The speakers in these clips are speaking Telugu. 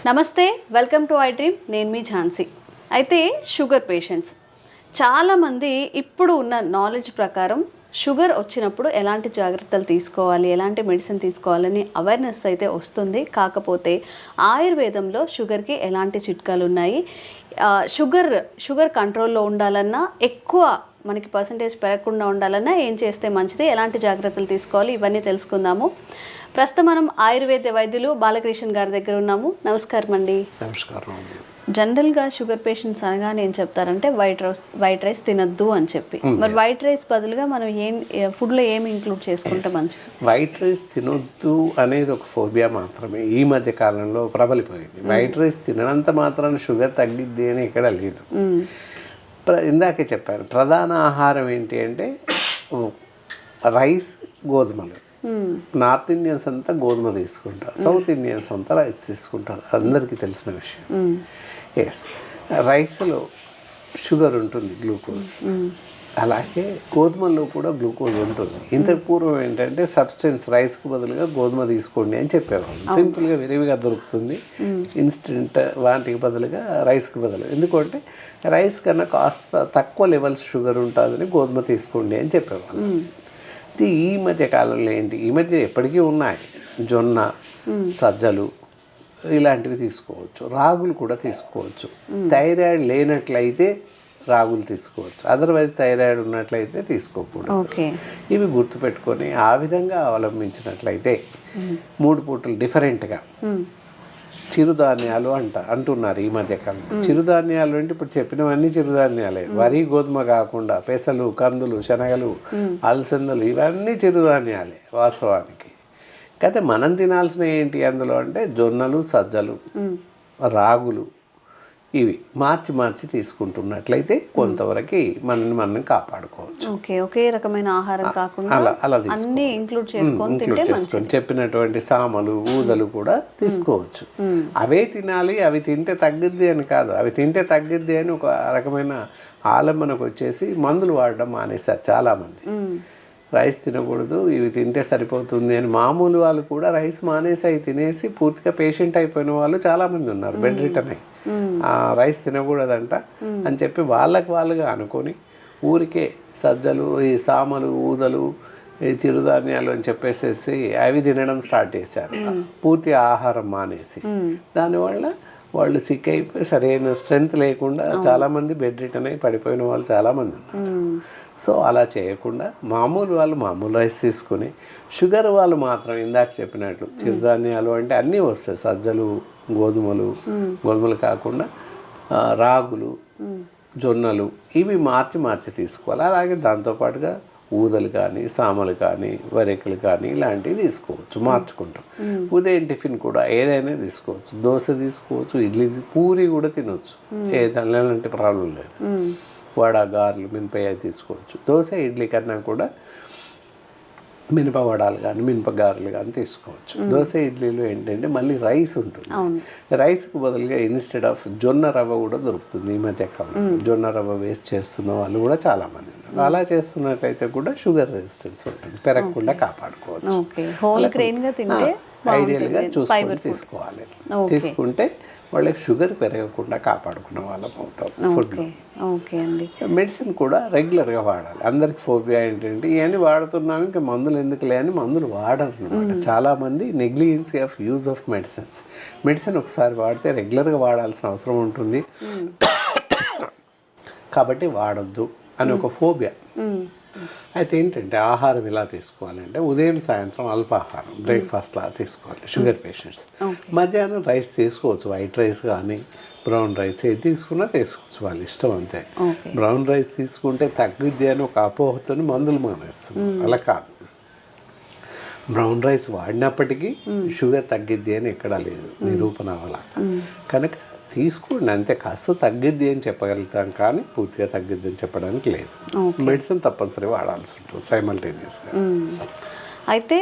నమస్తే, వెల్కమ్ టు ఐ డ్రీమ్. నేను మీ ఝాన్సీ. అయితే షుగర్ పేషెంట్స్ చాలామంది ఇప్పుడు ఉన్న నాలెడ్జ్ ప్రకారం షుగర్ వచ్చినప్పుడు ఎలాంటి జాగ్రత్తలు తీసుకోవాలి, ఎలాంటి మెడిసిన్ తీసుకోవాలని అవేర్నెస్ అయితే వస్తుంది. కాకపోతే ఆయుర్వేదంలో షుగర్కి ఎలాంటి చిట్కాలు ఉన్నాయి, షుగర్ కంట్రోల్లో ఉండాలన్నా, ఎక్కువ మనకి పర్సంటేజ్ పెరగకుండా ఉండాలన్నా ఏం చేస్తే మంచిది, ఎలాంటి జాగ్రత్తలు తీసుకోవాలి, ఇవన్నీ తెలుసుకుందాము. ప్రస్తుతం మనం ఆయుర్వేద వైద్యులు బాలకృష్ణ గారి దగ్గర ఉన్నాము. నమస్కారం అండి. నమస్కారం. జనరల్గా షుగర్ పేషెంట్స్ అనగానే ఏం చెప్తారంటే వైట్ రైస్ తినద్దు అని చెప్పి, మరి వైట్ రైస్ బదులుగా మనం ఫుడ్లో ఏమి ఇంక్లూడ్ చేసుకుంటే మంచిది? వైట్ రైస్ తినొద్దు అనేది ఒక ఫోబియా మాత్రమే ఈ మధ్య కాలంలో ప్రబలిపోయింది. వైట్ రైస్ తిననంత మాత్రాన షుగర్ తగ్గిద్ది అని ఎక్కడ లేదు. ఇందాకే చెప్పాను, ప్రధాన ఆహారం ఏంటి అంటే రైస్, గోధుమలు. నార్త్ ఇండియన్స్ అంతా గోధుమ తీసుకుంటారు, సౌత్ ఇండియన్స్ అంతా రైస్ తీసుకుంటారు, అందరికీ తెలిసిన విషయం. ఎస్, రైస్లో షుగర్ ఉంటుంది, గ్లూకోజ్. అలాగే గోధుమల్లో కూడా గ్లూకోజ్ ఉంటుంది. ఇంతకు పూర్వం ఏంటంటే సబ్స్టెన్స్ రైస్కి బదులుగా గోధుమ తీసుకోండి అని చెప్పేవాళ్ళు. సింపుల్గా విరివిగా దొరుకుతుంది, ఇన్స్టెంట్. వాటికి బదులుగా రైస్కి బదులు, ఎందుకంటే రైస్ కన్నా కాస్త తక్కువ లెవెల్స్ షుగర్ ఉంటుందని గోధుమ తీసుకోండి అని చెప్పేవాళ్ళు. ఈ మధ్య కాలంలో ఏంటి, ఈ మధ్య ఎప్పటికీ ఉన్నాయి, జొన్న, సజ్జలు ఇలాంటివి తీసుకోవచ్చు, రాగులు కూడా తీసుకోవచ్చు. థైరాయిడ్ లేనట్లయితే రాగులు తీసుకోవచ్చు, అదర్వైజ్ థైరాయిడ్ ఉన్నట్లయితే తీసుకోకూడదు. ఇవి గుర్తుపెట్టుకొని ఆ విధంగా అవలంబించినట్లయితే 3 పూటలు డిఫరెంట్గా చిరుధాన్యాలు అంటున్నారు ఈ మధ్యకాలం. చిరుధాన్యాలు అంటే ఇప్పుడు చెప్పినవన్నీ చిరుధాన్యాలే. వరి, గోధుమ కాకుండా పెసలు, కందులు, శనగలు, అలసందలు ఇవన్నీ చిరుధాన్యాలే వాస్తవానికి. అయితే మనం తినాల్సిన ఏంటి అందులో అంటే జొన్నలు, సజ్జలు, రాగులు, ఇవి మార్చి తీసుకుంటున్నట్లయితే కొంతవరకు మనం కాపాడుకోవచ్చు. ఒకే రకమైన ఆహారం కాకుండా అలా అన్ని ఇంక్లూడ్ చేసుకొని చెప్పినటువంటి సామలు, ఊదలు కూడా తీసుకోవచ్చు. అవే తినాలి, అవి తింటే తగ్గిద్ది అని కాదు. అవి తింటే తగ్గిద్ది అని ఒక రకమైన ఆలంబనకు వచ్చేసి మందులు వాడడం మానేశారు చాలామంది. రైస్ తినకూడదు, ఇవి తింటే సరిపోతుంది అని మామూలు వాళ్ళు కూడా రైస్ మానేసి అవి తినేసి పూర్తిగా పేషెంట్ అయిపోయిన వాళ్ళు చాలామంది ఉన్నారు, బెడ్ రిటర్న్ అయ్యి. రైస్ తినకూడదంట అని చెప్పి వాళ్ళుగా అనుకొని ఊరికే సజ్జలు, ఈ సామలు, ఊదలు, ఈ చిరుధాన్యాలు అని చెప్పేసేసి అవి తినడం స్టార్ట్ చేశారు, పూర్తి ఆహారం మానేసి. దానివల్ల వాళ్ళు సిక్ అయిపోయి సరైన స్ట్రెంగ్త్ లేకుండా చాలామంది బెడ్ రిటర్న్ అయ్యి పడిపోయిన వాళ్ళు చాలామంది ఉన్నారు. సో అలా చేయకుండా మామూలు వాళ్ళు మామూలు రైస్ తీసుకుని, షుగర్ వాళ్ళు మాత్రం ఇందాక చెప్పినట్లు చిరుధాన్యాలు అంటే అన్నీ వస్తాయి, సజ్జలు, గోధుమలు కాకుండా రాగులు, జొన్నలు, ఇవి మార్చి తీసుకోవాలి. అలాగే దాంతోపాటుగా ఊదలు కానీ, సామలు కానీ, వరికలు కానీ ఇలాంటివి తీసుకోవచ్చు, మార్చుకుంటాం. ఉదయం టిఫిన్ కూడా ఏదైనా తీసుకోవచ్చు, దోశ తీసుకోవచ్చు, ఇడ్లీ, పూరి కూడా తినవచ్చు, ఏదైనా అలాంటి ప్రాబ్లం లేదు. వడ, గారెలు, మినపయ్య తీసుకోవచ్చు. దోశ, ఇడ్లీ కన్నా కూడా మినప వడాలు కానీ, మినప గారెలు కానీ తీసుకోవచ్చు. దోశ, ఇడ్లీలో ఏంటంటే మళ్ళీ రైస్ ఉంటుంది. రైస్కి బదులుగా ఇన్స్టెడ్ ఆఫ్ జొన్న రవ్వ కూడా దొరుకుతుంది ఈ మధ్య కాలంలో. జొన్న రవ్వ వేస్ట్ చేస్తున్న వాళ్ళు కూడా చాలామంది ఉన్నారు. అలా చేస్తున్నట్లయితే కూడా షుగర్ రెసిస్టెన్స్ ఉంటుంది, పెరగకుండా కాపాడుకోవచ్చు. ఐడియల్గా చూసుకొని తీసుకోవాలి. తీసుకుంటే వాళ్ళకి షుగర్ పెరగకుండా కాపాడుకున్న వాళ్ళం అవుతాం. ఫుడ్లో మెడిసిన్ కూడా రెగ్యులర్గా వాడాలి. అందరికి ఫోబియా ఏంటంటే ఇవన్నీ వాడుతున్నాము ఇంకా మందులు ఎందుకులే అని మందులు వాడరు అనమాట. చాలామంది negligence of use of medicine ఒకసారి వాడితే రెగ్యులర్గా వాడాల్సిన అవసరం ఉంటుంది, కాబట్టి వాడొద్దు అని ఒక ఫోబియా. అయితే ఏంటంటే ఆహారం ఎలా తీసుకోవాలంటే ఉదయం, సాయంత్రం అల్పాహారం, బ్రేక్ఫాస్ట్ లా తీసుకోవాలి షుగర్ పేషెంట్స్. మధ్యాహ్నం రైస్ తీసుకోవచ్చు, వైట్ రైస్ కానీ బ్రౌన్ రైస్ ఏది తీసుకున్నా తీసుకోవచ్చు, వాళ్ళ ఇష్టం అంతే. బ్రౌన్ రైస్ తీసుకుంటే తగ్గిద్ది అని ఒక అపోహతో మందులు మానేస్తుంది, అలా కాదు. బ్రౌన్ రైస్ వాడినప్పటికీ షుగర్ తగ్గిద్ది అని ఎక్కడా లేదు, నిరూపణ అవ్వాల. కనుక తీసుకోండి అంతే, కాస్త తగ్గిద్ది అని చెప్పగలుగుతాం కానీ పూర్తిగా తగ్గిద్ది అని చెప్పడానికి లేదు. మెడిసిన్ తప్పనిసరి వాడాల్సి ఉంటుంది సైమల్టేనియస్గా. అయితే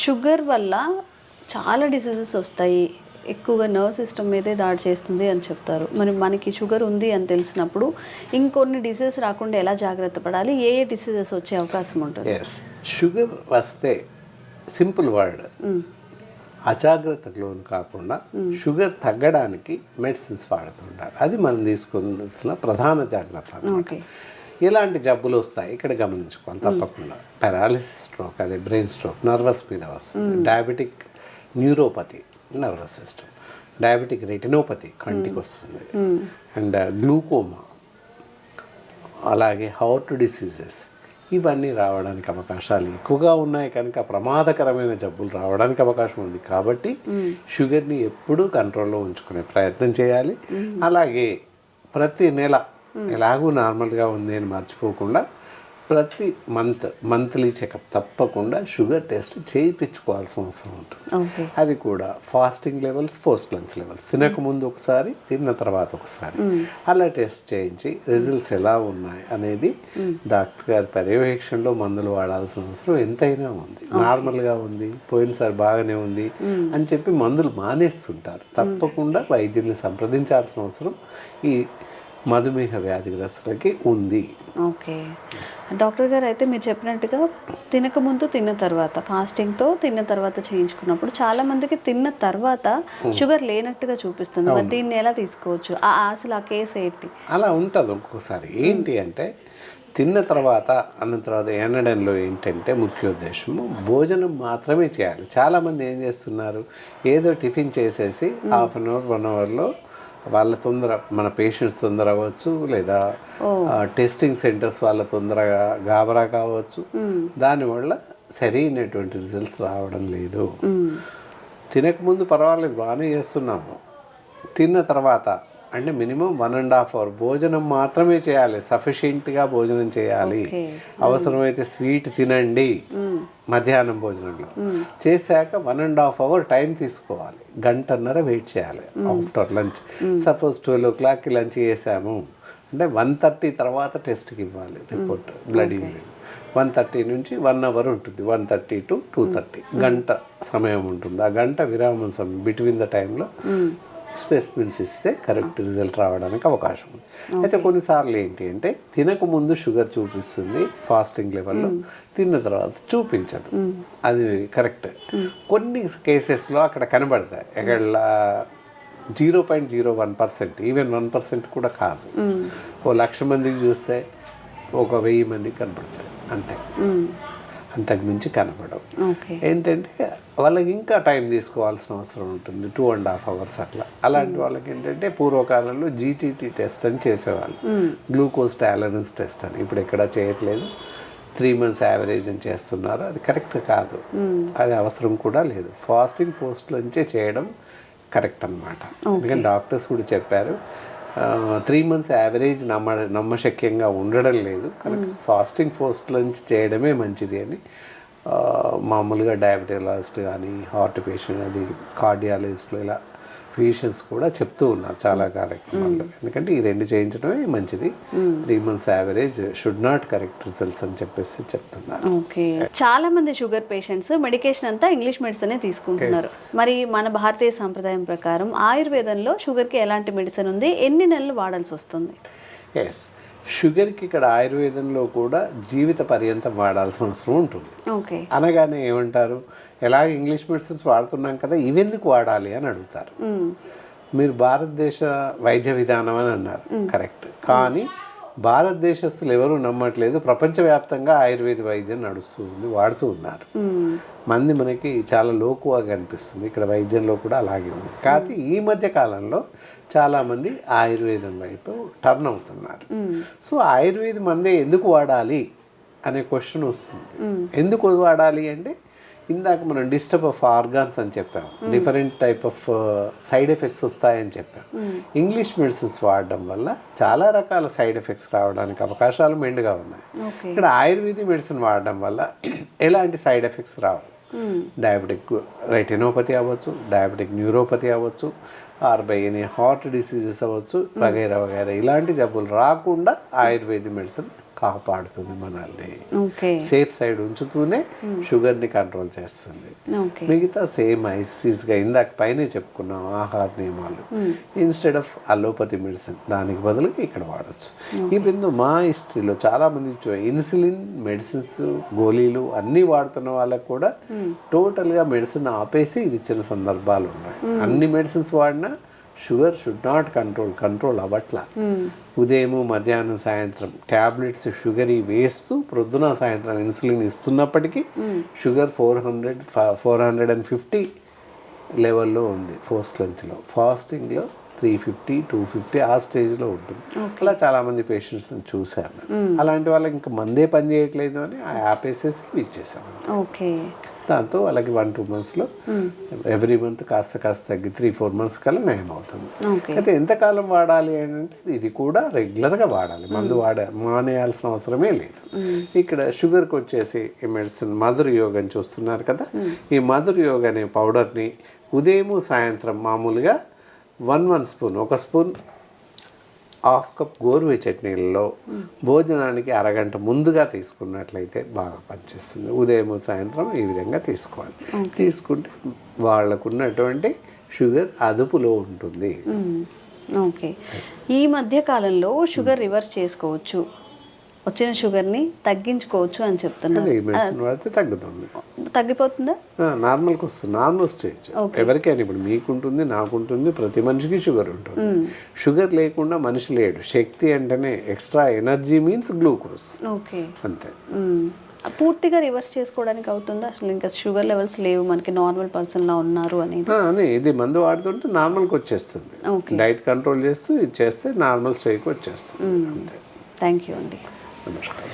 షుగర్ వల్ల చాలా డిసీజెస్ వస్తాయి, ఎక్కువగా నర్వ్ సిస్టమ్ మీదే దాడి చేస్తుంది అని చెప్తారు. మరి మనకి షుగర్ ఉంది అని తెలిసినప్పుడు ఇంకొన్ని డిసీజెస్ రాకుండా ఎలా జాగ్రత్త పడాలి, ఏ డిసీజెస్ వచ్చే అవకాశం ఉంటుంది? షుగర్ వస్తే సింపుల్ వర్డ్, అజాగ్రత్తకు లోను కాకుండా షుగర్ తగ్గడానికి మెడిసిన్స్ వాడుతుంటారు. అది మనం తీసుకోవాల్సిన ప్రధాన జాగ్రత్త అన్నమాట. ఓకే. ఇలాంటి జబ్బులు వస్తాయి ఇక్కడ గమనించుకోవాలి తప్పకుండా. పారాలిసిస్ స్ట్రోక్, అదే బ్రెయిన్ స్ట్రోక్, నర్వస్ మీద వస్తుంది. Diabetic neuropathy nervous system, diabetic retinopathy కంటికి వస్తుంది, అండ్ గ్లూకోమా, అలాగే హార్ట్ డిసీజెస్, ఇవన్నీ రావడానికి అవకాశాలు ఎక్కువగా ఉన్నాయి. కనుక ప్రమాదకరమైన జబ్బులు రావడానికి అవకాశం ఉంది. కాబట్టి షుగర్ని ఎప్పుడూ కంట్రోల్లో ఉంచుకునే ప్రయత్నం చేయాలి. అలాగే ప్రతి నెల ఎలాగూ నార్మల్గా ఉంది అని మర్చిపోకుండా ప్రతి మంత్లీ చెకప్ తప్పకుండా షుగర్ టెస్ట్ చేయించుకోవాల్సిన అవసరం ఉంటుంది. అది కూడా fasting levels, post lunch levels, తినకముందు ఒకసారి, తిన్న తర్వాత ఒకసారి అలా టెస్ట్ చేయించి రిజల్ట్స్ ఎలా ఉన్నాయి అనేది డాక్టర్ గారి పర్యవేక్షణలో మందులు వాడాల్సిన అవసరం ఎంతైనా ఉంది. నార్మల్గా ఉంది, పోయినసారి బాగానే ఉంది అని చెప్పి మందులు మానేస్తుంటారు. తప్పకుండా వైద్యుల్ని సంప్రదించాల్సిన అవసరం ఈ మధుమేహ వ్యాధిగ్రస్తులకి ఉంది. ఓకే డాక్టర్ గారు, అయితే మీరు చెప్పినట్టుగా తినకముందు, తిన్న తర్వాత, ఫాస్టింగ్తో తిన్న తర్వాత చేయించుకున్నప్పుడు చాలా మందికి తిన్న తర్వాత షుగర్ లేనట్టుగా చూపిస్తుంది. మరి దీన్ని ఎలా తీసుకోవచ్చు? అసలు ఆ కేసు ఏంటి? అలా ఉంటుంది ఒక్కొక్కసారి. ఏంటి అంటే తిన్న తర్వాత అన్న తర్వాత ఎనడంలో ఏంటంటే ముఖ్య ఉద్దేశము భోజనం మాత్రమే చేయాలి. చాలామంది ఏం చేస్తున్నారు, ఏదో టిఫిన్ చేసేసి హాఫ్ అన్ అవర్ 1 అవర్లో వాళ్ళ తొందర, మన పేషెంట్స్ తొందర అవ్వచ్చు, లేదా టెస్టింగ్ సెంటర్స్ వాళ్ళ తొందరగా గాబరా కావచ్చు. దానివల్ల సరైనటువంటి రిజల్ట్స్ రావడం లేదు. తినకముందు పర్వాలేదు, బాగానే చేస్తున్నాము. తిన్న తర్వాత అంటే మినిమం 1.5 అవర్ భోజనం మాత్రమే చేయాలి. సఫిషియెంట్గా భోజనం చేయాలి. అవసరమైతే స్వీట్ తినండి మధ్యాహ్నం భోజనంలో. చేశాక 1.5 అవర్ టైం తీసుకోవాలి. 1.5 గంట వెయిట్ చేయాలి ఆఫ్టర్ లంచ్. సపోజ్ 12 o'clockకి లంచ్ చేసాము అంటే 1:30 తర్వాత టెస్ట్కి ఇవ్వాలి రిపోర్ట్, బ్లడ్ యూరిన్. 1:30 నుంచి 1 అవర్ ఉంటుంది, 1:30 to 2:30 గంట సమయం ఉంటుంది. ఆ గంట విరామం సమయం, బిట్వీన్ ద టైంలో స్పెసిమెన్స్ ఇస్తే కరెక్ట్ రిజల్ట్ రావడానికి అవకాశం ఉంది. అయితే కొన్నిసార్లు ఏంటి అంటే తినకముందు షుగర్ చూపిస్తుంది ఫాస్టింగ్ లెవెల్లో, తిన్న తర్వాత చూపించదు. అది కరెక్ట్. కొన్ని కేసెస్లో అక్కడ కనబడతాయి. ఎక్కడ 0.01%, ఈవెన్ 1% కూడా కాదు. 1,00,000 మందికి చూస్తే 1,000 మందికి కనబడతాయి అంతే, అంతకుమించి కనపడవు. ఏంటంటే వాళ్ళకి ఇంకా టైం తీసుకోవాల్సిన అవసరం ఉంటుంది, 2.5 hours అట్లా. అలాంటి వాళ్ళకి ఏంటంటే పూర్వకాలంలో జీటీటీ టెస్ట్ అని చేసేవాళ్ళు, గ్లూకోజ్ టాలరెన్స్ టెస్ట్ అని. ఇప్పుడు ఎక్కడా చేయట్లేదు. 3 months యావరేజ్ అని చేస్తున్నారు. అది కరెక్ట్ కాదు, అది అవసరం కూడా లేదు. ఫాస్టింగ్ పోస్ట్ నుంచే చేయడం కరెక్ట్ అనమాట. ఎందుకంటే డాక్టర్స్ కూడా చెప్పారు 3 months యావరేజ్ నమ్మశక్యంగా ఉండడం లేదు, కనుక ఫాస్టింగ్ పోస్ట్ నుంచి చేయడమే మంచిది అని మామూలుగా డయాబెటాలజిస్ట్ కానీ, హార్ట్ పేషెంట్, అది కార్డియాలజిస్టులు, ఇలా ఫిజిషియన్స్ కూడా చెప్తూ ఉన్నారు చాలా కార్యక్రమాల్లో. ఎందుకంటే ఈ 2 చేయించడమే మంచిది. 3 months average should not correct results అని చెప్పేసి చెప్తున్నారు. ఓకే, చాలా మంది షుగర్ పేషెంట్స్ మెడికేషన్ అంతా ఇంగ్లీష్ మెడిసినే తీసుకుంటున్నారు. మరి మన భారతీయ సంప్రదాయం ప్రకారం ఆయుర్వేదంలో షుగర్కి ఎలాంటి మెడిసిన్ ఉంది, ఎన్ని నెలలు వాడాల్సి వస్తుంది? ఎస్, షుగర్కి ఇక్కడ ఆయుర్వేదంలో కూడా జీవిత పర్యంతం వాడాల్సిన అవసరం ఉంటుంది. ఓకే, అనగానే ఏమంటారు, ఎలాగ ఇంగ్లీష్ మెడిసిన్స్ వాడుతున్నాం కదా, ఇవెందుకు వాడాలి అని అడుగుతారు. మీరు భారతదేశ వైద్య విధానం అని అన్నారు, కరెక్ట్. కానీ భారతదేశస్తులు ఎవరు నమ్మట్లేదు. ప్రపంచవ్యాప్తంగా ఆయుర్వేద వైద్యం నడుస్తుంది, వాడుతూ ఉన్నారు. మంది మనకి చాలా లోకువగా అనిపిస్తుంది, ఇక్కడ వైద్యంలో కూడా అలాగే ఉంది. కాకపోతే ఈ మధ్య కాలంలో చాలామంది ఆయుర్వేదం వైపు టర్న్ అవుతున్నారు. సో ఆయుర్వేద మందే ఎందుకు వాడాలి అనే క్వశ్చన్ వస్తుంది. ఎందుకు వాడాలి అంటే ఇందాక మనం డిస్టర్బ్ ఆఫ్ ఆర్గాన్స్ అని చెప్పాం, different type of side effects వస్తాయని చెప్పాం. ఇంగ్లీష్ మెడిసిన్స్ వాడడం వల్ల చాలా రకాల సైడ్ ఎఫెక్ట్స్ రావడానికి అవకాశాలు మెండుగా ఉన్నాయి. ఇక్కడ ఆయుర్వేదిక్ మెడిసిన్ వాడడం వల్ల ఎలాంటి సైడ్ ఎఫెక్ట్స్ రావు. డయాబెటిక్ రెటినోపతి అవ్వచ్చు, డయాబెటిక్ న్యూరోపతి అవ్వచ్చు, హార్ట్ డిసీజెస్ అవ్వచ్చు, వగైరా వగైరా ఇలాంటి జబ్బులు రాకుండా ఆయుర్వేదిక్ మెడిసిన్ కాపాడుతుంది మనల్ని. ఓకే. సేఫ్ సైడ్ ఉంచుతూనే షుగర్ని కంట్రోల్ చేస్తుంది. ఓకే. మిగతా సేమ్ ఐసీస్గా ఇందాక పైనే చెప్పుకున్నాం ఆహార నియమాలు. ఇన్స్టెడ్ ఆఫ్ అలోపతి మెడిసిన్ దానికి బదులుగా ఇక్కడ వాడచ్చు. ఈ బిందు మా హిస్టరీలో చాలామంది ఇన్సులిన్ మెడిసిన్స్ గోళీలు అన్నీ వాడుతున్న వాళ్ళకు కూడా టోటల్గా మెడిసిన్ ఆపేసి ఇది ఇచ్చిన సందర్భాలు ఉన్నాయి. అన్ని మెడిసిన్స్ వాడినా షుగర్ షుడ్ నాట్ కంట్రోల్ అవ్వట్లా. ఉదయం మధ్యాహ్నం సాయంత్రం ట్యాబ్లెట్స్ షుగర్ వేస్తూ ప్రొద్దున సాయంత్రం ఇన్సులిన్ ఇస్తున్నప్పటికీ షుగర్ 450 లెవెల్లో ఉంది పోస్ట్ లంచ్లో. ఫాస్టింగ్లో 350 250 ఆ స్టేజ్లో ఉంటుంది. అలా చాలామంది పేషెంట్స్ని చూశాను. అలాంటి వాళ్ళకి ఇంకా మందే పని చేయట్లేదు అని ఆ యాప్ వేసేసి ఇచ్చేసాము. ఓకే. దాంతో వాళ్ళకి 1-2 monthsలో ఎవ్రీ మంత్ కాస్త తగ్గి 3-4 months కల్లా నయం అవుతుంది. అయితే ఎంతకాలం వాడాలి అంటే ఇది కూడా రెగ్యులర్గా వాడాలి. మందు మానేయాల్సిన అవసరమే లేదు. ఇక్కడ షుగర్కి వచ్చేసి ఈ మెడిసిన్ మధుర యోగ అని చూస్తున్నారు కదా. ఈ మధుర యోగ అనే పౌడర్ని ఉదయం సాయంత్రం మామూలుగా 1 స్పూన్, 1 స్పూన్ 1/2 కప్ గోరువెచ్చటి నీళ్ళలో భోజనానికి అరగంట ముందుగా తీసుకున్నట్లయితే బాగా పనిచేస్తుంది. ఉదయం సాయంత్రం ఈ విధంగా తీసుకోవాలి. తీసుకుంటే వాళ్ళకు ఉన్నటువంటి షుగర్ అదుపులో ఉంటుంది. ఓకే. ఈ మధ్య కాలంలో షుగర్ రివర్స్ చేసుకోవచ్చు, వచ్చిన షుగర్ని తగ్గించుకోవచ్చు అని చెప్తున్నారు. ఈ మెడిసిన్ వాడితే తగ్గుతుంది, తగ్గిపోతుందా? నార్మల్కి వస్తుంది. నార్మల్ స్టేజ్ ఎవరికైనా ఇప్పుడు మీకుంటుంది, నాకుంటుంది, ప్రతి మనిషికి షుగర్ ఉంటుంది. షుగర్ లేకుండా మనిషి లేడు. శక్తి అంటేనే extra energy means glucose. Okay. అంతే. పూర్తిగా రివర్స్ చేసుకోవడానికి అవుతుందా? అసలు ఇంకా షుగర్ లెవెల్స్ లేవు, మనకి నార్మల్ పర్సన్లా ఉన్నారు అనేది ఇది మందు వాడుతుంటే నార్మల్కి వచ్చేస్తుంది. డైట్ కంట్రోల్ చేస్తూ ఇది చేస్తే నార్మల్ స్టేజ్కి వచ్చేస్తుంది. అంతే. థ్యాంక్ యూ అండి. నమస్కారం.